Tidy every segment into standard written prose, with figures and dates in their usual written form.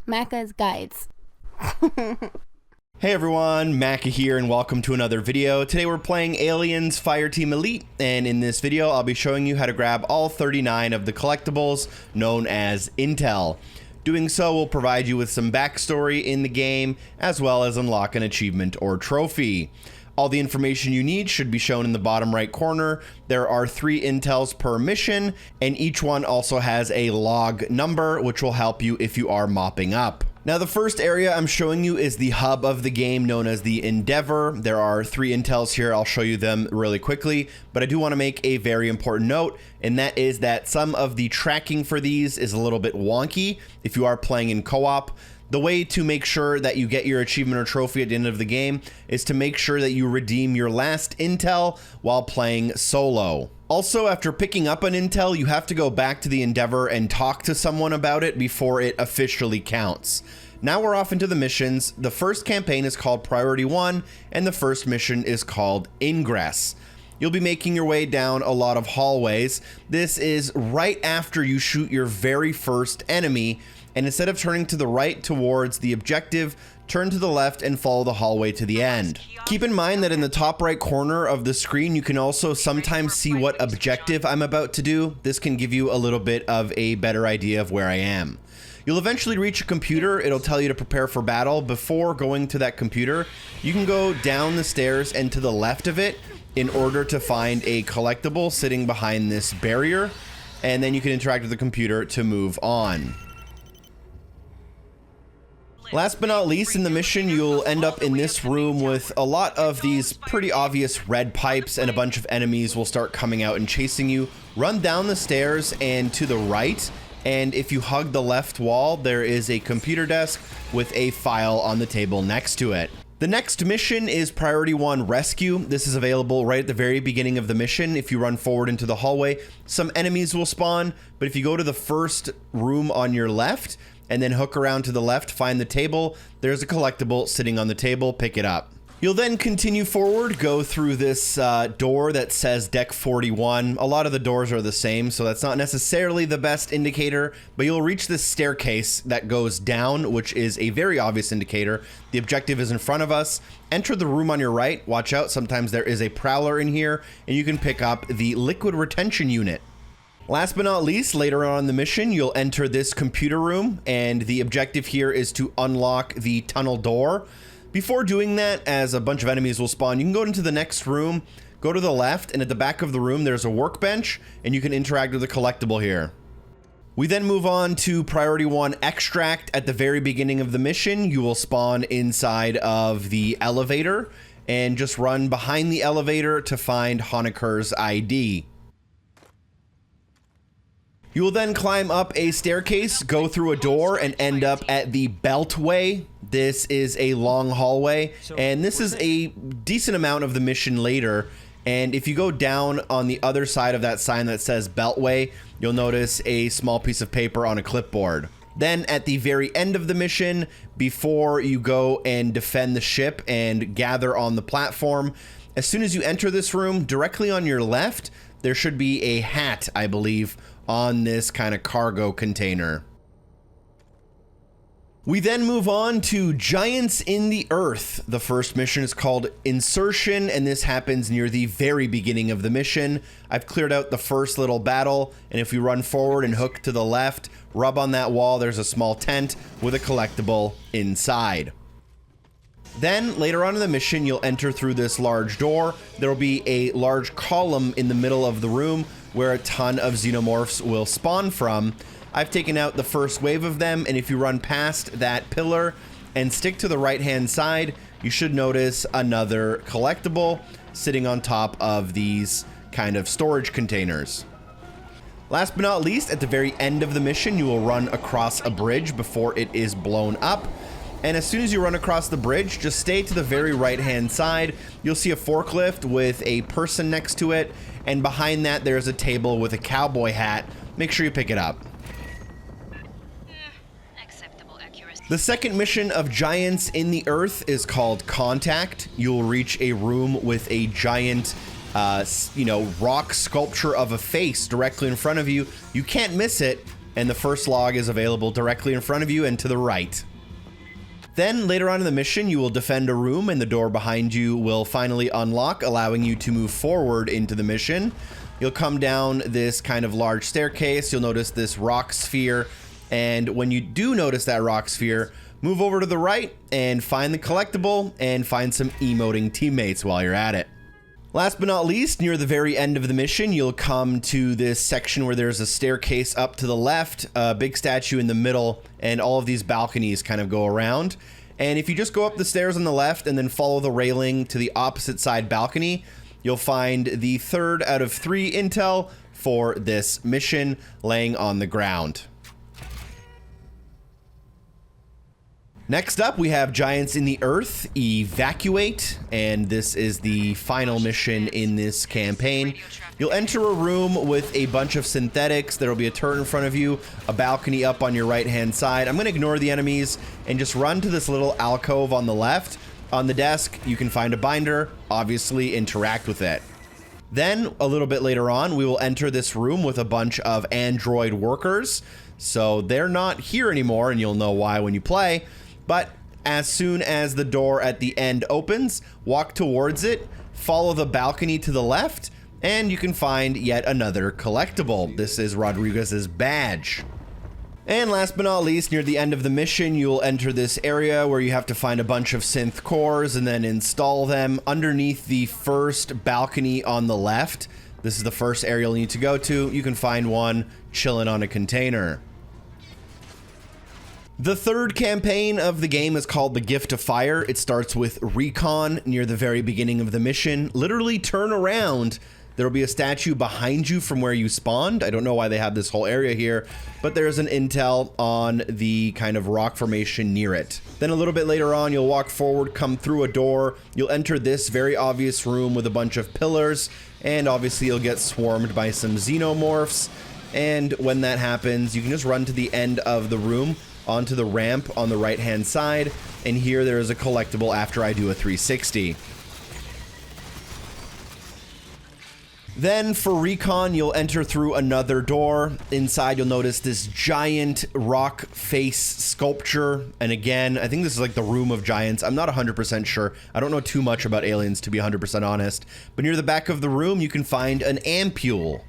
Macca's Guides. Hey everyone, Macca here and welcome to another video. Today we're playing Aliens Fireteam Elite, and in this video I'll be showing you how to grab all 39 of the collectibles known as Intel. Doing so will provide you with some backstory in the game, as well as unlock an achievement or trophy. All the information you need should be shown in the bottom right corner. There are 3 intels per mission, and each one also has a log number, which will help you if you are mopping up. Now, the first area I'm showing you is the hub of the game known as the Endeavor. There are 3 intels here. I'll show you them really quickly, but I do want to make a very important note, and that is that some of the tracking for these is a little bit wonky if you are playing in co-op. The way to make sure that you get your achievement or trophy at the end of the game is to make sure that you redeem your last intel while playing solo. Also, after picking up an intel, you have to go back to the Endeavor and talk to someone about it before it officially counts. Now we're off into the missions. The first campaign is called Priority 1, and the first mission is called Ingress. You'll be making your way down a lot of hallways. This is right after you shoot your very first enemy, and instead of turning to the right towards the objective, turn to the left and follow the hallway to the end. Keep in mind that in the top right corner of the screen, you can also sometimes see what objective I'm about to do. This can give you a little bit of a better idea of where I am. You'll eventually reach a computer. It'll tell you to prepare for battle. Before going to that computer, you can go down the stairs and to the left of it in order to find a collectible sitting behind this barrier, and then you can interact with the computer to move on. Last but not least, in the mission, you'll end up in this room with a lot of these pretty obvious red pipes, and a bunch of enemies will start coming out and chasing you. Run down the stairs and to the right, and if you hug the left wall, there is a computer desk with a file on the table next to it. The next mission is Priority 1 Rescue. This is available right at the very beginning of the mission. If you run forward into the hallway, some enemies will spawn, but if you go to the first room on your left, and then hook around to the left, find the table. There's a collectible sitting on the table, pick it up. You'll then continue forward, go through this door that says Deck 41. A lot of the doors are the same, so that's not necessarily the best indicator, but you'll reach this staircase that goes down, which is a very obvious indicator. The objective is in front of us. Enter the room on your right. Watch out, sometimes there is a prowler in here, and you can pick up the liquid retention unit. Last but not least, later on in the mission, you'll enter this computer room, and the objective here is to unlock the tunnel door. Before doing that, as a bunch of enemies will spawn, you can go into the next room, go to the left, and at the back of the room, there's a workbench, and you can interact with the collectible here. We then move on to Priority 1 Extract. At the very beginning of the mission, you will spawn inside of the elevator, and just run behind the elevator to find Honecker's ID. You will then climb up a staircase, go through a door, and end up at the Beltway. This is a long hallway, and this is a decent amount of the mission later. And if you go down on the other side of that sign that says Beltway, you'll notice a small piece of paper on a clipboard. Then at the very end of the mission, before you go and defend the ship and gather on the platform, as soon as you enter this room, directly on your left, there should be a hat, I believe, on this kind of cargo container. We then move on to Giants in the Earth. The first mission is called Insertion, and this happens near the very beginning of the mission. I've cleared out the first little battle, and if we run forward and hook to the left, rub on that wall, there's a small tent with a collectible inside. Then, later on in the mission, you'll enter through this large door. There will be a large column in the middle of the room where a ton of xenomorphs will spawn from. I've taken out the first wave of them, and if you run past that pillar and stick to the right-hand side, you should notice another collectible sitting on top of these kind of storage containers. Last but not least, at the very end of the mission, you will run across a bridge before it is blown up. And as soon as you run across the bridge, just stay to the very right-hand side. You'll see a forklift with a person next to it, and behind that, there's a table with a cowboy hat. Make sure you pick it up. Acceptable accuracy. The second mission of Giants in the Earth is called Contact. You'll reach a room with a giant rock sculpture of a face directly in front of you. You can't miss it, and the first log is available directly in front of you and to the right. Then later on in the mission, you will defend a room and the door behind you will finally unlock, allowing you to move forward into the mission. You'll come down this kind of large staircase. You'll notice this rock sphere. And when you do notice that rock sphere, move over to the right and find the collectible and find some emoting teammates while you're at it. Last but not least, near the very end of the mission, you'll come to this section where there's a staircase up to the left, a big statue in the middle, and all of these balconies kind of go around. And if you just go up the stairs on the left and then follow the railing to the opposite side balcony, you'll find the 3rd out of 3 intel for this mission laying on the ground. Next up, we have Giants in the Earth, Evacuate, and this is the final mission in this campaign. You'll enter a room with a bunch of synthetics. There will be a turret in front of you, a balcony up on your right-hand side. I'm going to ignore the enemies and just run to this little alcove on the left. On the desk, you can find a binder, obviously interact with it. Then, a little bit later on, we will enter this room with a bunch of android workers. So they're not here anymore, and you'll know why when you play. But as soon as the door at the end opens, walk towards it, follow the balcony to the left, and you can find yet another collectible. This is Rodriguez's badge. And last but not least, near the end of the mission, you'll enter this area where you have to find a bunch of synth cores and then install them underneath the first balcony on the left. This is the first area you'll need to go to. You can find one chilling on a container. The 3rd campaign of the game is called The Gift of Fire. It starts with Recon near the very beginning of the mission. Literally turn around. There will be a statue behind you from where you spawned. I don't know why they have this whole area here, but there's an intel on the kind of rock formation near it. Then a little bit later on, you'll walk forward, come through a door. You'll enter this very obvious room with a bunch of pillars, and obviously you'll get swarmed by some xenomorphs. And when that happens, you can just run to the end of the room, onto the ramp on the right-hand side, and here there is a collectible after I do a 360. Then for Recon, you'll enter through another door. Inside, you'll notice this giant rock face sculpture. And again, I think this is like the Room of Giants. I'm not 100% sure. I don't know too much about aliens, to be 100% honest. But near the back of the room, you can find an ampule.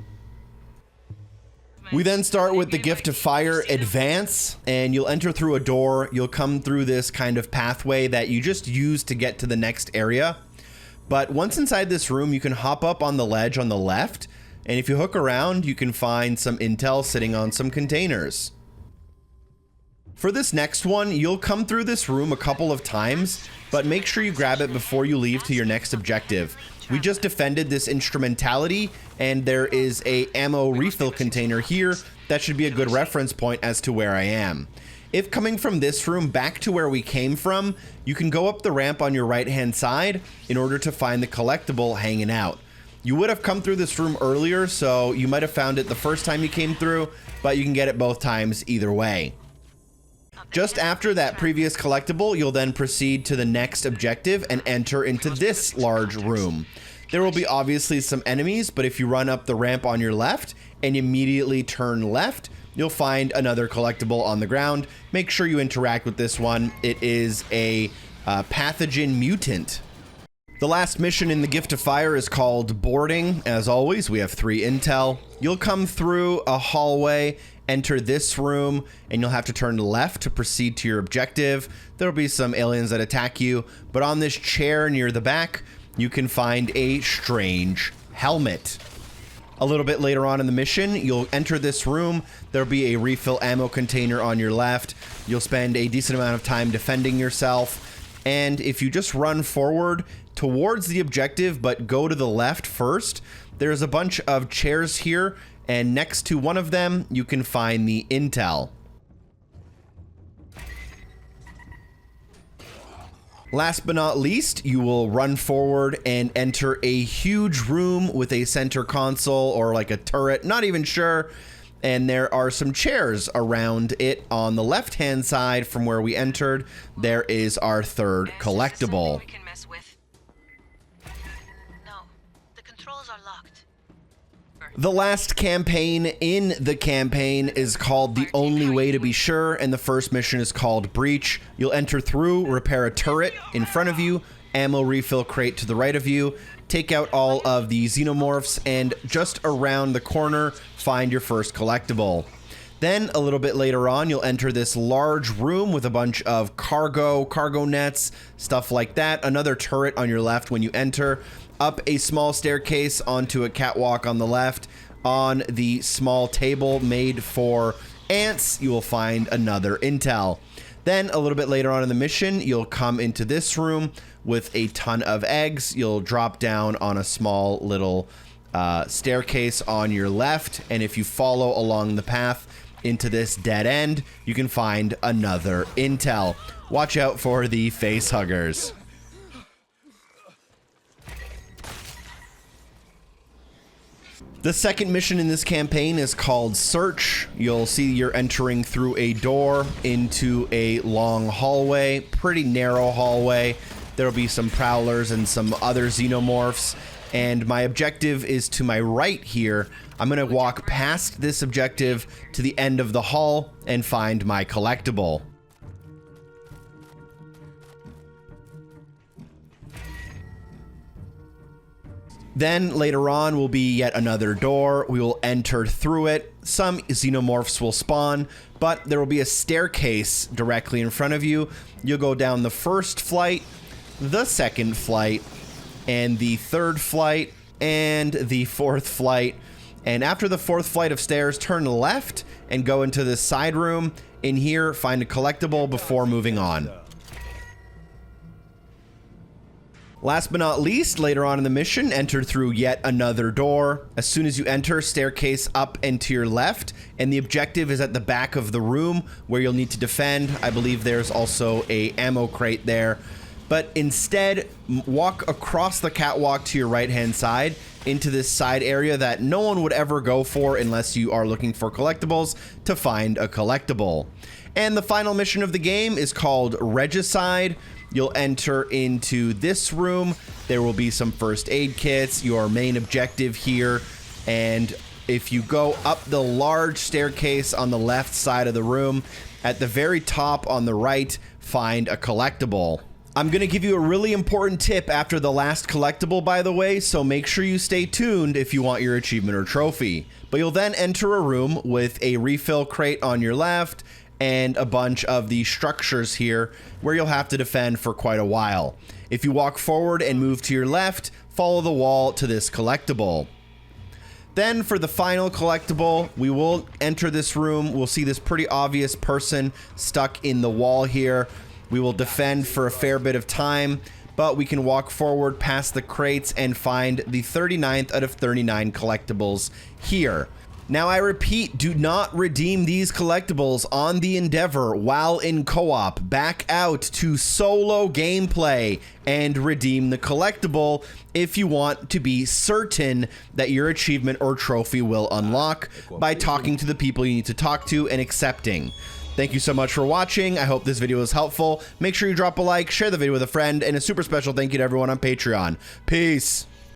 We then start with the Gift of Fire Advance, and you'll enter through a door. You'll come through this kind of pathway that you just use to get to the next area. But once inside this room, you can hop up on the ledge on the left, and if you hook around, you can find some intel sitting on some containers. For this next one, you'll come through this room a couple of times, but make sure you grab it before you leave to your next objective. We just defended this instrumentality, and there is a ammo refill container here. That should be a good reference point as to where I am. If coming from this room back to where we came from, you can go up the ramp on your right-hand side in order to find the collectible hanging out. You would have come through this room earlier, so you might have found it the first time you came through, but you can get it both times either way. Just after that previous collectible, you'll then proceed to the next objective and enter into this large room. There will be obviously some enemies, but if you run up the ramp on your left and immediately turn left, you'll find another collectible on the ground. Make sure you interact with this one. It is a pathogen mutant. The last mission in the Gift of Fire is called Boarding. As always, we have 3 intel. You'll come through a hallway, enter this room, and you'll have to turn left to proceed to your objective. There'll be some aliens that attack you, but on this chair near the back, you can find a strange helmet. A little bit later on in the mission, you'll enter this room. There'll be a refill ammo container on your left. You'll spend a decent amount of time defending yourself. And if you just run forward towards the objective, but go to the left first, there's a bunch of chairs here, and next to one of them, you can find the intel. Last but not least, you will run forward and enter a huge room with a center console or like a turret, not even sure. And there are some chairs around it. On the left-hand side from where we entered, there is our 3rd collectible. The last campaign in the campaign is called The Only Way to Be Sure, and the first mission is called Breach. You'll enter through, repair a turret in front of you, ammo refill crate to the right of you, take out all of the xenomorphs, and just around the corner, find your first collectible. Then, a little bit later on, you'll enter this large room with a bunch of cargo nets, stuff like that. Another turret on your left when you enter. Up a small staircase onto a catwalk on the left. On the small table made for ants, you will find another intel. Then, a little bit later on in the mission, you'll come into this room with a ton of eggs. You'll drop down on a small little staircase on your left, and if you follow along the path into this dead end, you can find another intel. Watch out for the face huggers. The second mission in this campaign is called Search. You'll see you're entering through a door into a long hallway, pretty narrow hallway. There'll be some prowlers and some other xenomorphs, and my objective is to my right here. I'm going to walk past this objective to the end of the hall and find my collectible. Then later on will be yet another door. We will enter through it. Some xenomorphs will spawn, but there will be a staircase directly in front of you. You'll go down the first flight, the second flight, and the third flight, and the fourth flight. And after the fourth flight of stairs, turn left and go into this side room. In here, find a collectible before moving on. Last but not least, later on in the mission, enter through yet another door. As soon as you enter, staircase up and to your left, and the objective is at the back of the room where you'll need to defend. I believe there's also a ammo crate there. But instead, walk across the catwalk to your right-hand side into this side area that no one would ever go for unless you are looking for collectibles to find a collectible. And the final mission of the game is called Regicide. You'll enter into this room. There will be some first aid kits, your main objective here. And if you go up the large staircase on the left side of the room, at the very top on the right, find a collectible. I'm going to give you a really important tip after the last collectible, by the way, so make sure you stay tuned if you want your achievement or trophy. But you'll then enter a room with a refill crate on your left and a bunch of the structures here where you'll have to defend for quite a while. If you walk forward and move to your left, follow the wall to this collectible. Then for the final collectible, we will enter this room. We'll see this pretty obvious person stuck in the wall here. We will defend for a fair bit of time, but we can walk forward past the crates and find the 39th out of 39 collectibles here. Now, I repeat, do not redeem these collectibles on the Endeavor while in co-op. Back out to solo gameplay and redeem the collectible if you want to be certain that your achievement or trophy will unlock by talking to the people you need to talk to and accepting. Thank you so much for watching. I hope this video was helpful. Make sure you drop a like, share the video with a friend, and a super special thank you to everyone on Patreon. Peace.